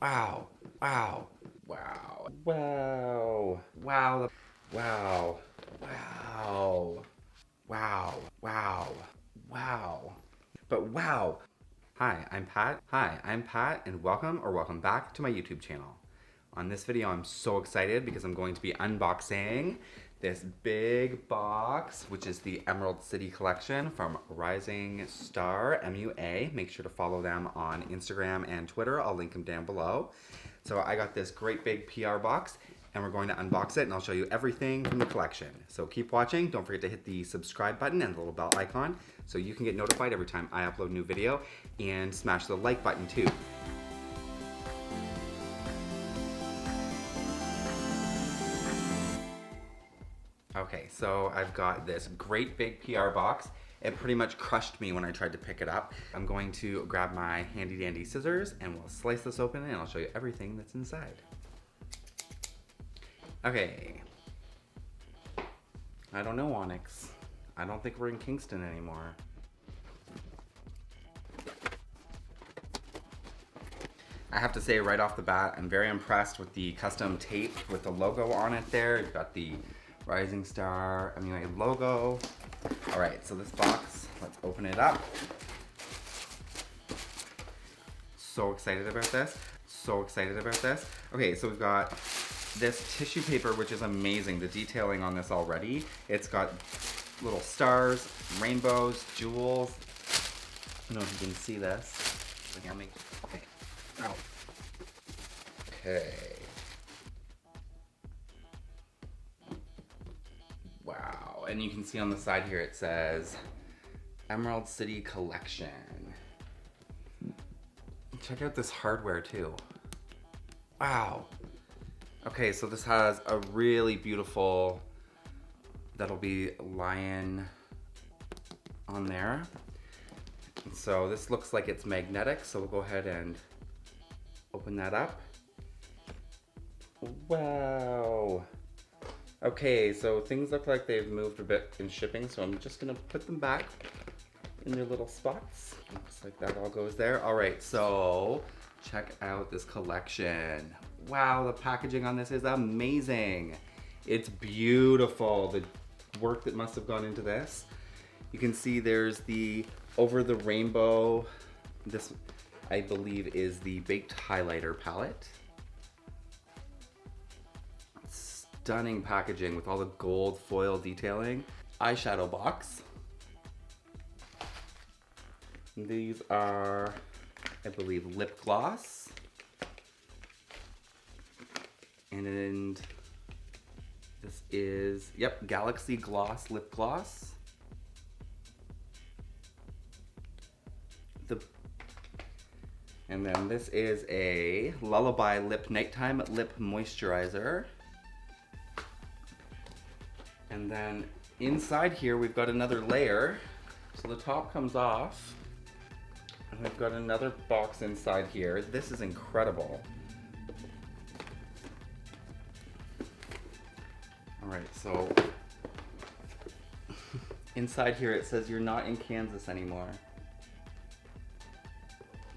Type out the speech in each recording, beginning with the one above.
Wow, wow, wow, wow, wow, wow, wow, wow, wow, wow. But wow. Hi, I'm Pat. Hi, I'm Pat, and welcome back to my YouTube channel. On this video, I'm so excited because I'm going to be unboxing this big box, which is the Emerald City Collection from Rising Star MUA. Make sure to follow them on Instagram and Twitter. I'll link them down below. So I got this great big PR box, and we're going to unbox it, and I'll show you everything from the collection. So keep watching. Don't forget to hit the subscribe button and the little bell icon so you can get notified every time I upload a new video, and smash the like button too. Okay, so I've got this great big PR box. It pretty much crushed me when I tried to pick it up. I'm going to grab my handy dandy scissors and we'll slice this open and I'll show you everything that's inside. Okay. I don't know, Onyx. I don't think we're in Kingston anymore. I have to say right off the bat, I'm very impressed with the custom tape with the logo on it there. You've got the Rising Star MUA logo. All right, so this box, let's open it up. So excited about this. So excited about this. Okay, so we've got this tissue paper, which is amazing. The detailing on this already. It's got little stars, rainbows, jewels. I don't know if you can see this. Okay. Oh. Okay. Wow. And you can see on the side here it says Emerald City Collection. Check out this hardware too. Wow. Okay, so this has a really beautiful, that'll be lion on there. And so this looks like it's magnetic, so we'll go ahead and open that up. Wow. Okay, so things look like they've moved a bit in shipping, so I'm just gonna put them back in their little spots. Looks like that all goes there. All right, so check out this collection. Wow, the packaging on this is amazing. It's beautiful, the work that must have gone into this. You can see there's the over the rainbow. This, I believe, is the baked highlighter palette. Stunning packaging with all the gold foil detailing. Eyeshadow box. These are, I believe, lip gloss. And this is, yep, Galaxy Gloss lip gloss. And then this is a Lullaby Lip Nighttime Lip Moisturizer. And then inside here we've got another layer. So the top comes off. And we've got another box inside here. This is incredible. All right, so inside here it says you're not in Kansas anymore.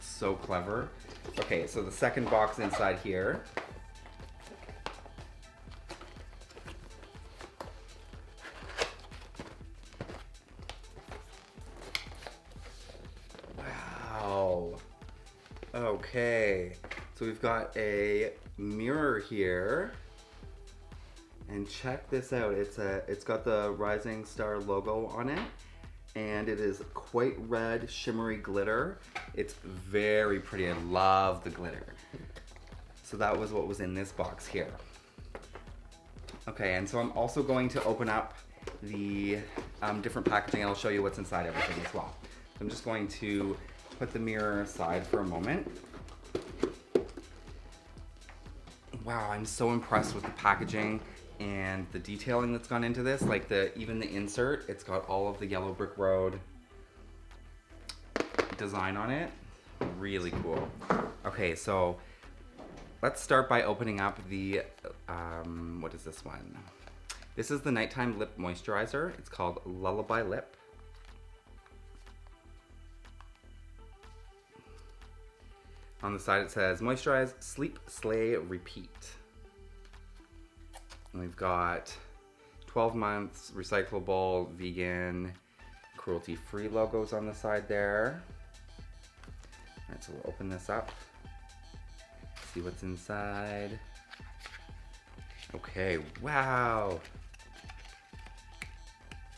So clever. Okay, so the second box inside here. Wow. Okay, so we've got a mirror here. And check this out. It's got the Rising Star logo on it. And it is quite red, shimmery glitter. It's very pretty. I love the glitter. So that was what was in this box here. Okay, and so I'm also going to open up the different packaging and I'll show you what's inside everything as well. I'm just going to put the mirror aside for a moment. Wow, I'm so impressed with the packaging and the detailing that's gone into this. Like even the insert, it's got all of the Yellow Brick Road design on it. Really cool. Okay, so let's start by opening up the, what is this one? This is the Nighttime Lip Moisturizer. It's called Lullaby Lip. On the side it says moisturize, sleep, slay, repeat. And we've got 12 months, recyclable, vegan, cruelty-free logos on the side there. All right, so we'll open this up, see what's inside. Okay, wow.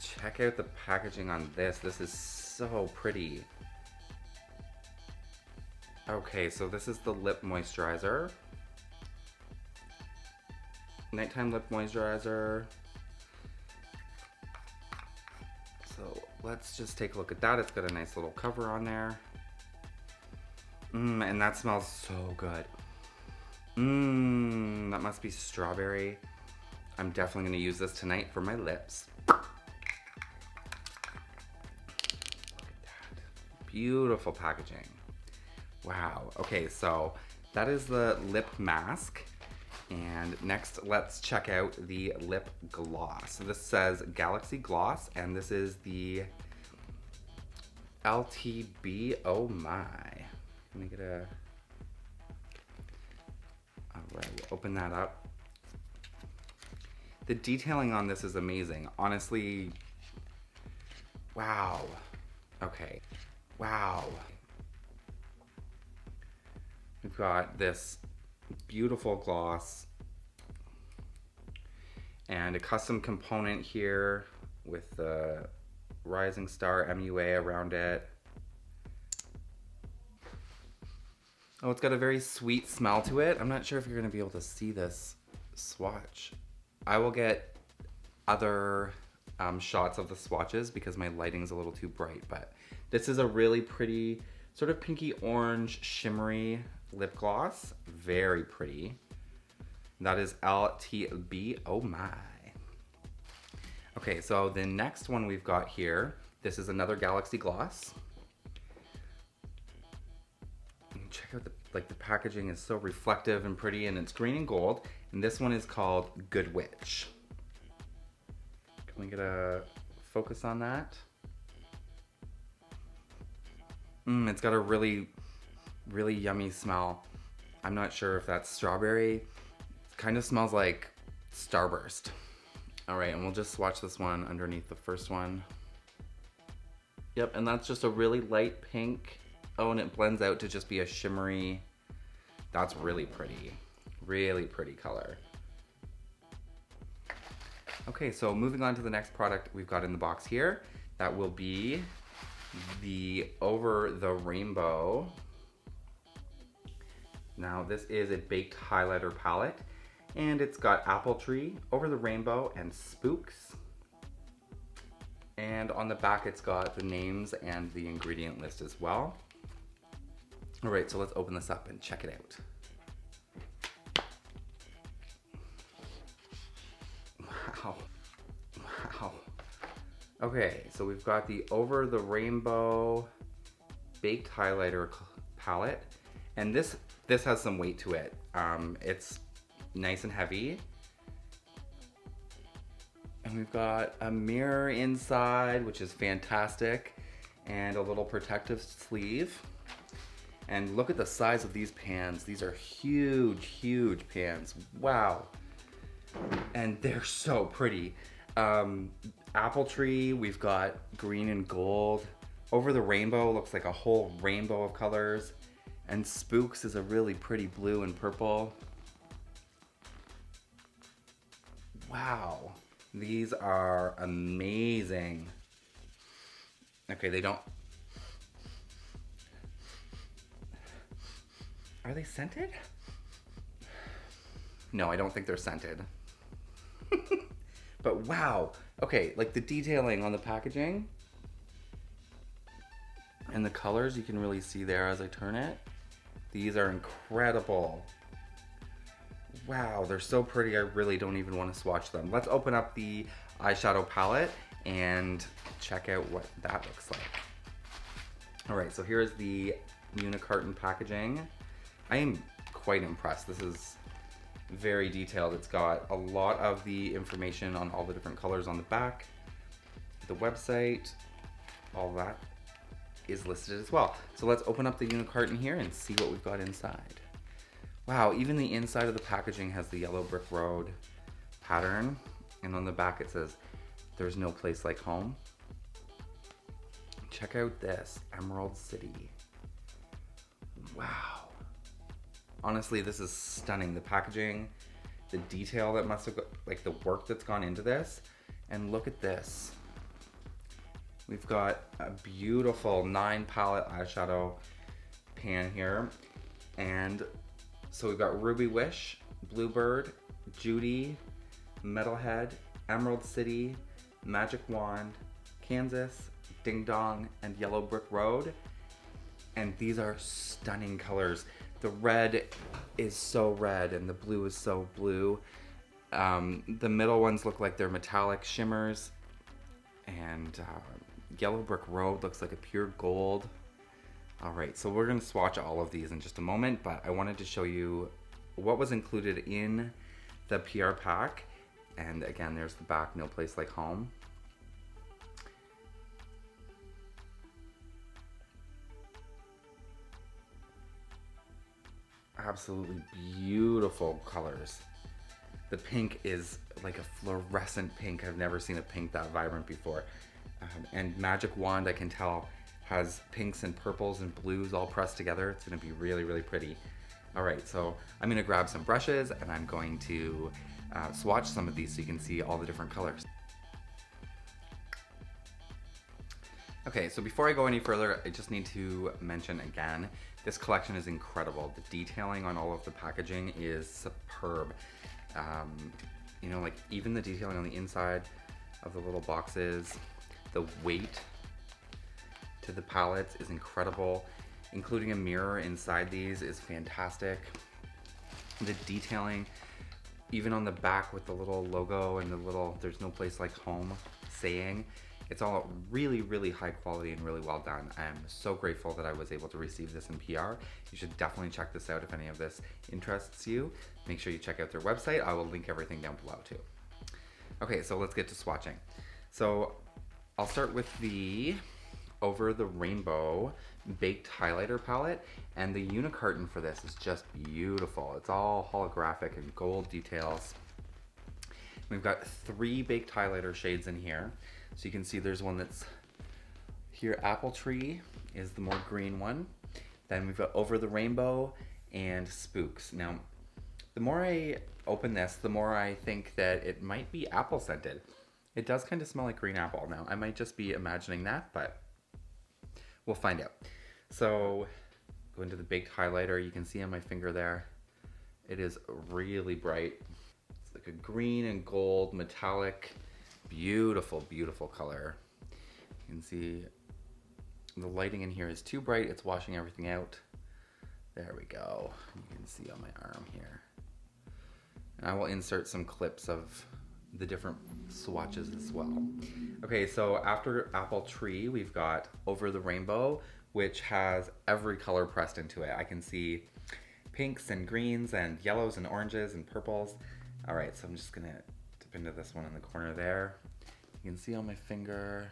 Check out the packaging on this. This is so pretty. Okay, so this is the lip moisturizer. Nighttime lip moisturizer. So let's just take a look at that. It's got a nice little cover on there. And that smells so good. That must be strawberry. I'm definitely gonna use this tonight for my lips. Beautiful packaging. Wow. Okay, so that is the lip mask. And next, let's check out the lip gloss. So this says Galaxy Gloss, and this is the LTB. Oh my. Let me get a... All right, we'll open that up. The detailing on this is amazing. Honestly, wow. Okay. Wow. We've got this beautiful gloss and a custom component here with the Rising Star MUA around it. Oh, it's got a very sweet smell to it. I'm not sure if you're gonna be able to see this swatch. I will get other shots of the swatches because my lighting's a little too bright, but this is a really pretty sort of pinky orange shimmery lip gloss. Very pretty. That is LTB. Oh my. Okay, so the next one we've got here, this is another Galaxy Gloss. And check out the packaging is so reflective and pretty, and it's green and gold. And this one is called Good Witch. Can we get a focus on that? It's got a really, really yummy smell. I'm not sure if that's strawberry. It kind of smells like Starburst. All right, and we'll just swatch this one underneath the first one. Yep, and that's just a really light pink. Oh, and it blends out to just be a shimmery. That's really pretty. Really pretty color. Okay, so moving on to the next product we've got in the box here. That will be the Over the Rainbow. Now this is a baked highlighter palette, and it's got Apple Tree, Over the Rainbow, and Spooks. And on the back it's got the names and the ingredient list as well. All right, so let's open this up and check it out. Wow. Wow. Okay, so we've got the Over the Rainbow baked highlighter palette, and this has some weight to it. It's nice and heavy. And we've got a mirror inside, which is fantastic, and a little protective sleeve. And look at the size of these pans. These are huge, huge pans. Wow. And they're so pretty. Apple Tree, we've got green and gold. Over the Rainbow looks like a whole rainbow of colors. And Spooks is a really pretty blue and purple. Wow. These are amazing. Okay, they don't... Are they scented? No, I don't think they're scented. But wow. Okay, like the detailing on the packaging and the colors you can really see there as I turn it. These are incredible. Wow, they're so pretty, I really don't even want to swatch them. Let's open up the eyeshadow palette and check out what that looks like. All right, so here's the unicarton packaging. I am quite impressed. This is very detailed. It's got a lot of the information on all the different colors on the back, the website, all that. is listed as well. So let's open up the unicarton here and see what we've got inside. Wow, even the inside of the packaging has the yellow brick road pattern. And on the back it says, "There's no place like home." Check out this, Emerald City. Wow. Honestly, this is stunning. The packaging, the detail that must have, like the work that's gone into this. And look at this. We've got a beautiful 9 palette eyeshadow pan here. And so we've got Ruby Wish, Bluebird, Judy, Metalhead, Emerald City, Magic Wand, Kansas, Ding Dong, and Yellow Brick Road. And these are stunning colors. The red is so red and the blue is so blue. The middle ones look like they're metallic shimmers. And Yellow Brick Road looks like a pure gold. All right, so we're gonna swatch all of these in just a moment, but I wanted to show you what was included in the PR pack. And again, there's the back, "No place like home." Absolutely beautiful colors. The pink is like a fluorescent pink. I've never seen a pink that vibrant before. And Magic Wand, I can tell, has pinks and purples and blues all pressed together. It's gonna be really, really pretty. All right, so I'm gonna grab some brushes and I'm going to swatch some of these so you can see all the different colors. Okay, so before I go any further, I just need to mention again, this collection is incredible. The detailing on all of the packaging is superb. You know, like even the detailing on the inside of the little boxes, the weight to the palettes is incredible. Including a mirror inside these is fantastic. The detailing, even on the back with the little logo and the little "There's no place like home" saying, it's all really, really high quality and really well done. I'm so grateful that I was able to receive this in PR. You should definitely check this out if any of this interests you. Make sure you check out their website. I will link everything down below too. Okay, so let's get to swatching. So I'll start with the Over the Rainbow Baked Highlighter Palette, and the unicarton for this is just beautiful. It's all holographic and gold details. We've got 3 baked highlighter shades in here. So you can see there's one that's here, Apple Tree is the more green one. Then we've got Over the Rainbow and Spooks. Now, the more I open this, the more I think that it might be apple scented. It does kind of smell like green apple. Now, I might just be imagining that, but we'll find out. So, go into the baked highlighter. You can see on my finger there, it is really bright. It's like a green and gold metallic, beautiful, beautiful color. You can see the lighting in here is too bright. It's washing everything out. There we go. You can see on my arm here. And I will insert some clips of the different swatches as well. Okay, so after Apple Tree, we've got Over the Rainbow, which has every color pressed into it. I can see pinks and greens and yellows and oranges and purples. All right, so I'm just gonna dip into this one in the corner there. You can see on my finger.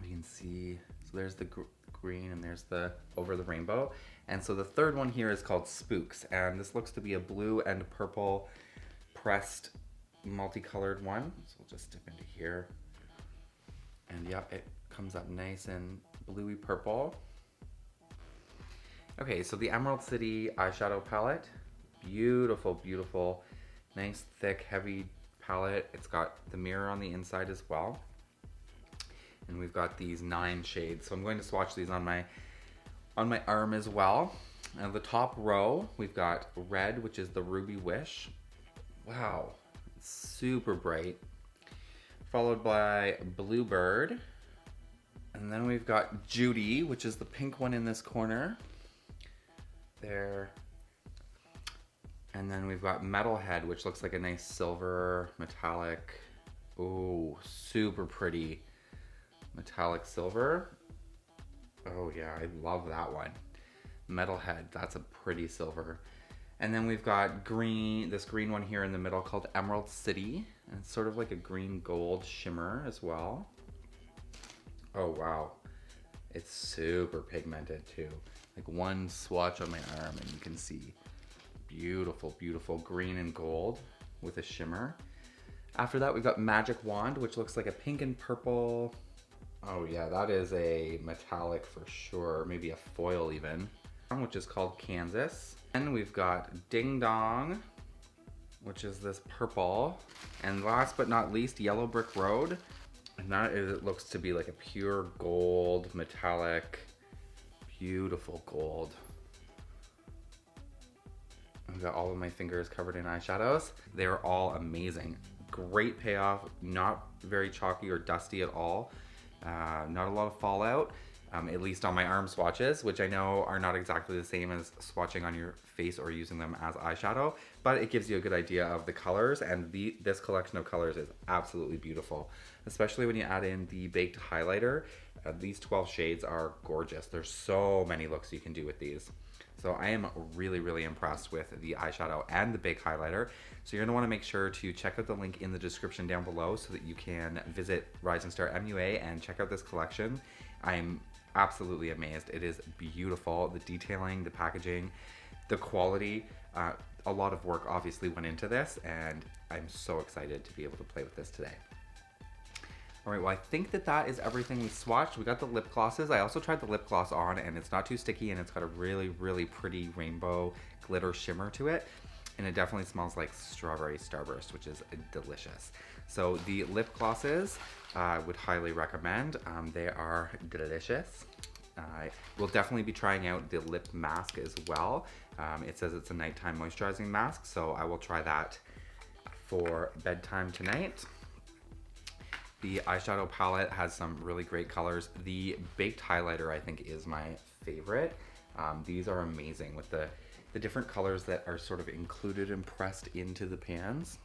You can see, so there's the green and there's the Over the Rainbow. And so the third one here is called Spooks, and this looks to be a blue and purple pressed multicolored one. So we'll just dip into here. And yeah, it comes up nice and bluey purple. Okay, so the Emerald City eyeshadow palette. Beautiful, beautiful, nice, thick, heavy palette. It's got the mirror on the inside as well. And we've got these 9 shades. So I'm going to swatch these on my arm as well. And the top row, we've got red, which is the Ruby Wish. Wow, it's super bright. Followed by Bluebird. And then we've got Judy, which is the pink one in this corner. There. And then we've got Metalhead, which looks like a nice silver metallic. Ooh, super pretty metallic silver. Oh yeah, I love that one. Metalhead, that's a pretty silver. And then we've got green, this green one here in the middle called Emerald City. And it's sort of like a green gold shimmer as well. Oh, wow. It's super pigmented too. Like one swatch on my arm and you can see beautiful, beautiful green and gold with a shimmer. After that, we've got Magic Wand, which looks like a pink and purple. Oh yeah, that is a metallic for sure. Maybe a foil even, which is called Kansas. And we've got Ding Dong, which is this purple. And last but not least, Yellow Brick Road. And that is, it looks to be like a pure gold, metallic, beautiful gold. I've got all of my fingers covered in eyeshadows. They're all amazing. Great payoff, not very chalky or dusty at all. Not a lot of fallout, at least on my arm swatches, which I know are not exactly the same as swatching on your face or using them as eyeshadow, but it gives you a good idea of the colors, and this collection of colors is absolutely beautiful, especially when you add in the baked highlighter. These 12 shades are gorgeous. There's so many looks you can do with these. So I am really, really impressed with the eyeshadow and the baked highlighter. So you're gonna wanna make sure to check out the link in the description down below so that you can visit Rising Star MUA and check out this collection. I'm absolutely amazed. It is beautiful. The detailing, the packaging, the quality, a lot of work obviously went into this, and I'm so excited to be able to play with this today. All right, well, I think that is everything we swatched. We got the lip glosses. I also tried the lip gloss on, and it's not too sticky, and it's got a really, really pretty rainbow glitter shimmer to it. And it definitely smells like strawberry starburst, which is delicious. So the lip glosses, I would highly recommend. They are delicious. I will definitely be trying out the lip mask as well. It says it's a nighttime moisturizing mask, so I will try that for bedtime tonight. The eyeshadow palette has some really great colors. The baked highlighter, I think, is my favorite. These are amazing with the different colors that are sort of included and pressed into the pans.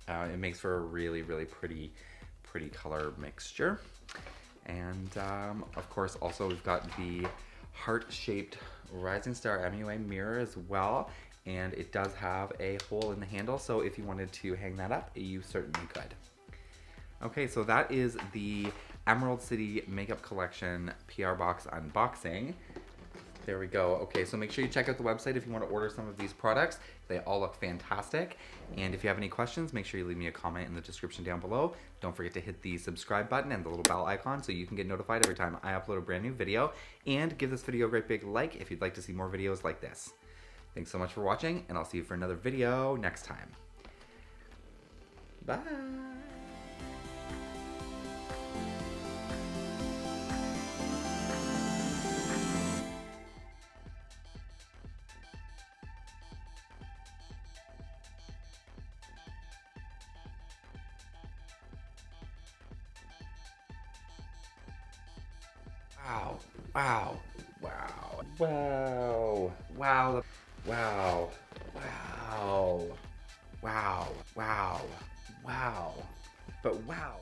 It makes for a really, really pretty color mixture. And of course, also we've got the heart-shaped Rising Star MUA mirror as well. And it does have a hole in the handle, so if you wanted to hang that up, you certainly could. Okay, so that is the Emerald City Makeup Collection PR Box unboxing. There we go. Okay, so make sure you check out the website if you want to order some of these products. They all look fantastic. And if you have any questions, make sure you leave me a comment in the description down below. Don't forget to hit the subscribe button and the little bell icon so you can get notified every time I upload a brand new video. And give this video a great big like if you'd like to see more videos like this. Thanks so much for watching, and I'll see you for another video next time. Bye. Wow, wow, wow, wow, wow, wow, wow, wow, wow, wow, but wow.